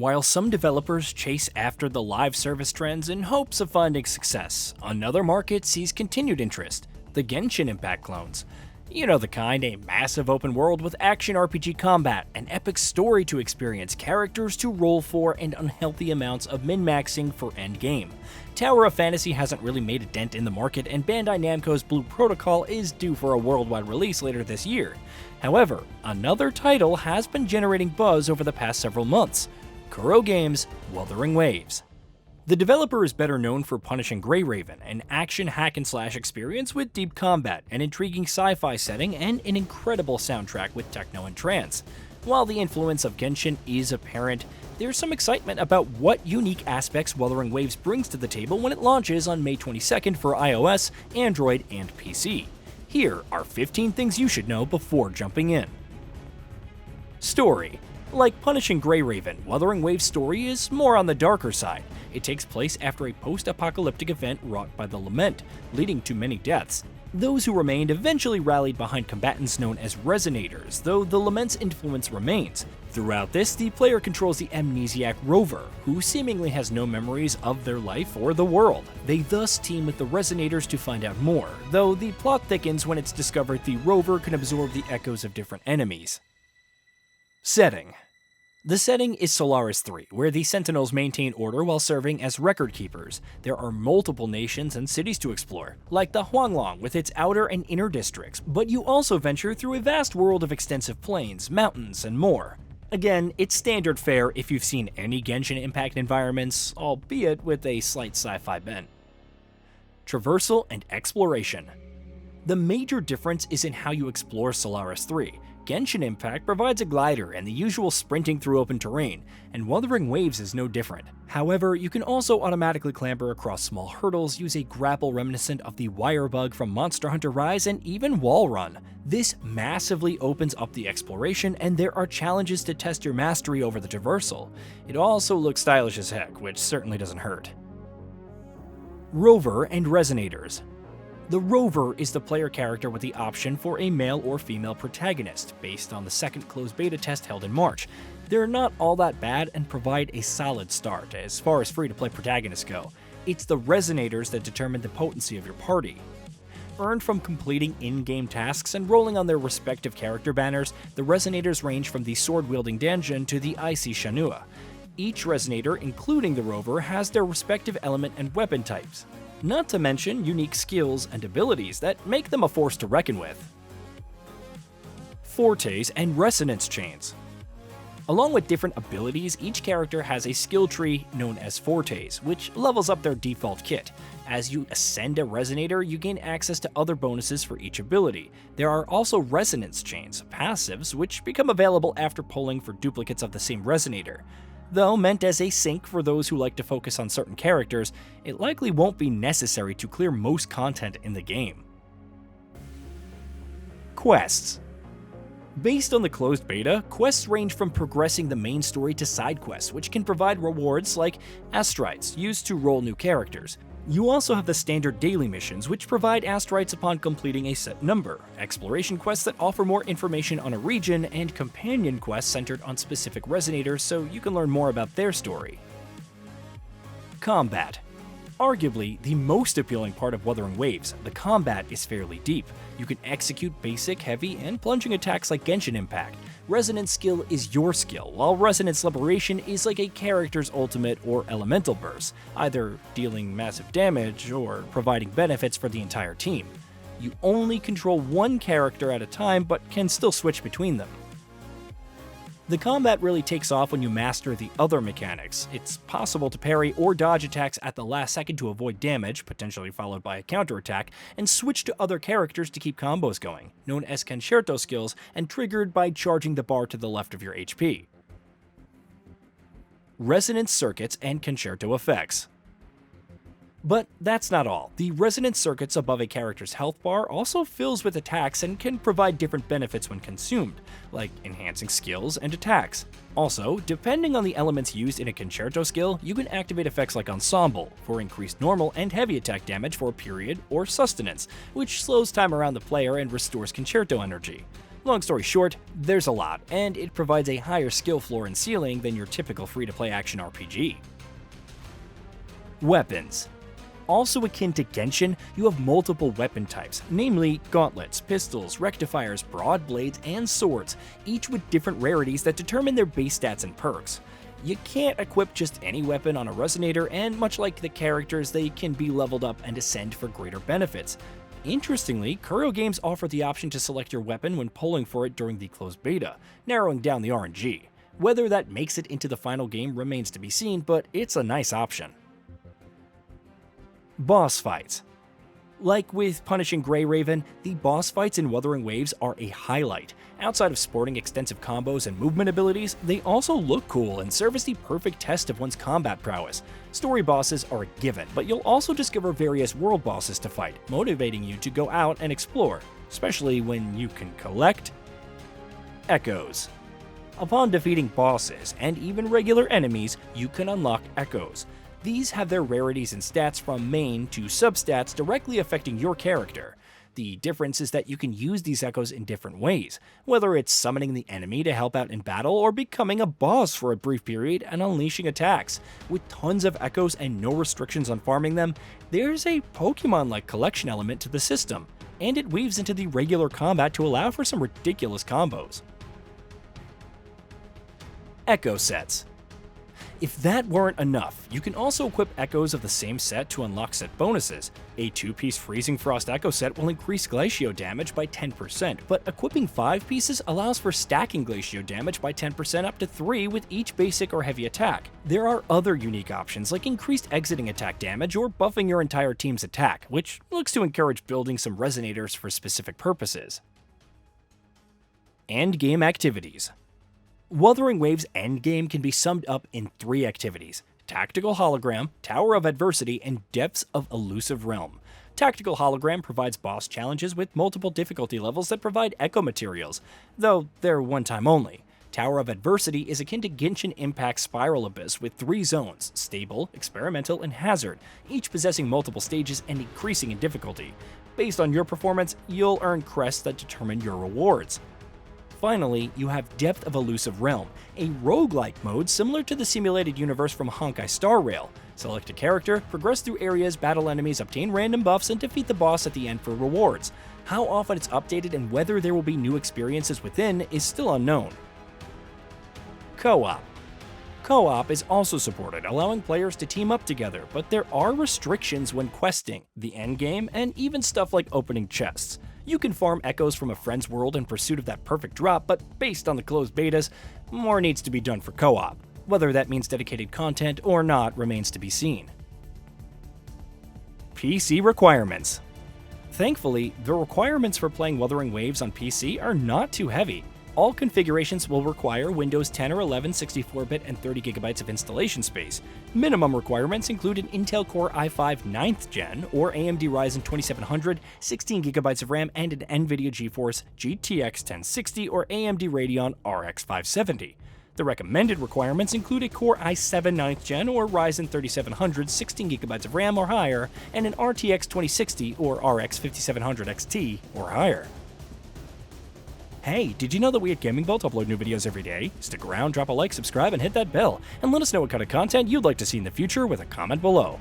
While some developers chase after the live service trends in hopes of finding success, another market sees continued interest: the Genshin Impact clones. You know the kind, a massive open world with action RPG combat, an epic story to experience, characters to roll for, and unhealthy amounts of min-maxing for endgame. Tower of Fantasy hasn't really made a dent in the market, and Bandai Namco's Blue Protocol is due for a worldwide release later this year. However, another title has been generating buzz over the past several months: Kuro Games Wuthering Waves. The developer is better known for Punishing Grey Raven, an action hack-and-slash experience with deep combat, an intriguing sci-fi setting, and an incredible soundtrack with techno and trance. While the influence of Genshin is apparent, there's some excitement about what unique aspects Wuthering Waves brings to the table when it launches on May 22nd for iOS, Android, and PC. Here are 15 things you should know before jumping in. Story. Like Punishing Grey Raven, Wuthering Waves' story is more on the darker side. It takes place after a post-apocalyptic event wrought by the Lament, leading to many deaths. Those who remained eventually rallied behind combatants known as Resonators, though the Lament's influence remains. Throughout this, the player controls the amnesiac Rover, who seemingly has no memories of their life or the world. They thus team with the Resonators to find out more, though the plot thickens when it's discovered the Rover can absorb the echoes of different enemies. Setting. The setting is Solaris 3, where the Sentinels maintain order while serving as record keepers. There are multiple nations and cities to explore, like the Huanglong with its outer and inner districts, but you also venture through a vast world of extensive plains, mountains, and more. Again, it's standard fare if you've seen any Genshin Impact environments, albeit with a slight sci-fi bent. Traversal and exploration. The major difference is in how you explore Solaris 3. Genshin Impact provides a glider and the usual sprinting through open terrain, and Wuthering Waves is no different. However, you can also automatically clamber across small hurdles, use a grapple reminiscent of the wire bug from Monster Hunter Rise, and even wall run. This massively opens up the exploration, and there are challenges to test your mastery over the traversal. It also looks stylish as heck, which certainly doesn't hurt. Rover and Resonators. The Rover is the player character with the option for a male or female protagonist, based on the second closed beta test held in March. They're not all that bad and provide a solid start as far as free-to-play protagonists go. It's the Resonators that determine the potency of your party. Earned from completing in-game tasks and rolling on their respective character banners, the Resonators range from the sword-wielding Danjun to the icy Shanua. Each Resonator, including the Rover, has their respective element and weapon types, not to mention unique skills and abilities that make them a force to reckon with. Fortes and Resonance Chains. Along with different abilities, each character has a skill tree known as Fortes, which levels up their default kit. As you ascend a Resonator, you gain access to other bonuses for each ability. There are also Resonance Chains, passives, which become available after pulling for duplicates of the same Resonator. Though meant as a sync for those who like to focus on certain characters, it likely won't be necessary to clear most content in the game. Quests. Based on the closed beta, quests range from progressing the main story to side quests, which can provide rewards like astrites used to roll new characters. You also have the standard daily missions, which provide astrites upon completing a set number, exploration quests that offer more information on a region, and companion quests centered on specific Resonators so you can learn more about their story. Combat. Arguably the most appealing part of Wuthering Waves, the combat is fairly deep. You can execute basic, heavy, and plunging attacks like Genshin Impact. Resonance skill is your skill, while Resonance Liberation is like a character's ultimate or elemental burst, either dealing massive damage or providing benefits for the entire team. You only control one character at a time, but can still switch between them. The combat really takes off when you master the other mechanics. It's possible to parry or dodge attacks at the last second to avoid damage, potentially followed by a counterattack, and switch to other characters to keep combos going, known as Kerto Skills, and triggered by charging the bar to the left of your HP. Resonance Circuits and Concerto Effects. But that's not all. The resonance circuits above a character's health bar also fills with attacks and can provide different benefits when consumed, like enhancing skills and attacks. Also, depending on the elements used in a concerto skill, you can activate effects like Ensemble for increased normal and heavy attack damage for a period, or Sustenance, which slows time around the player and restores concerto energy. Long story short, there's a lot, and it provides a higher skill floor and ceiling than your typical free-to-play action RPG. Weapons. Also akin to Genshin, you have multiple weapon types, namely gauntlets, pistols, rectifiers, broad blades, and swords, each with different rarities that determine their base stats and perks. You can't equip just any weapon on a Resonator, and much like the characters, they can be leveled up and ascend for greater benefits. Interestingly, Kuro Games offer the option to select your weapon when polling for it during the closed beta, narrowing down the RNG. Whether that makes it into the final game remains to be seen, but it's a nice option. Boss fights. Like with Punishing Grey Raven, the boss fights in Wuthering Waves are a highlight. Outside of sporting extensive combos and movement abilities, they also look cool and serve as the perfect test of one's combat prowess. Story bosses are a given, but you'll also discover various world bosses to fight, motivating you to go out and explore, especially when you can collect echoes. Upon defeating bosses and even regular enemies, you can unlock echoes. These have their rarities and stats from main to substats directly affecting your character. The difference is that you can use these echoes in different ways, whether it's summoning the enemy to help out in battle or becoming a boss for a brief period and unleashing attacks. With tons of echoes and no restrictions on farming them, there's a Pokemon-like collection element to the system, and it weaves into the regular combat to allow for some ridiculous combos. Echo sets. If that weren't enough, you can also equip echoes of the same set to unlock set bonuses. A 2-piece Freezing Frost echo set will increase Glacio damage by 10%, but equipping 5 pieces allows for stacking Glacio damage by 10% up to 3 with each basic or heavy attack. There are other unique options like increased exiting attack damage or buffing your entire team's attack, which looks to encourage building some Resonators for specific purposes. Endgame activities. Wuthering Waves' endgame can be summed up in 3 activities: Tactical Hologram, Tower of Adversity, and Depths of Elusive Realm. Tactical Hologram provides boss challenges with multiple difficulty levels that provide echo materials, though they're one time only. Tower of Adversity is akin to Genshin Impact's Spiral Abyss with 3 zones: Stable, Experimental, and Hazard, each possessing multiple stages and increasing in difficulty. Based on your performance, you'll earn crests that determine your rewards. Finally, you have Depth of Elusive Realm, a roguelike mode similar to the simulated universe from Honkai Star Rail. Select a character, progress through areas, battle enemies, obtain random buffs, and defeat the boss at the end for rewards. How often it's updated and whether there will be new experiences within is still unknown. Co-op. Co-op is also supported, allowing players to team up together, but there are restrictions when questing, the endgame, and even stuff like opening chests. You can farm echoes from a friend's world in pursuit of that perfect drop, but based on the closed betas, more needs to be done for co-op. Whether that means dedicated content or not remains to be seen. PC requirements. Thankfully, the requirements for playing Wuthering Waves on PC are not too heavy. All configurations will require Windows 10 or 11 64-bit and 30GB of installation space. Minimum requirements include an Intel Core i5 9th Gen or AMD Ryzen 2700, 16GB of RAM, and an NVIDIA GeForce GTX 1060 or AMD Radeon RX 570. The recommended requirements include a Core i7 9th Gen or Ryzen 3700, 16GB of RAM or higher, and an RTX 2060 or RX 5700 XT or higher. Hey, did you know that we at Gaming Vault upload new videos every day? Stick around, drop a like, subscribe, and hit that bell, and let us know what kind of content you'd like to see in the future with a comment below.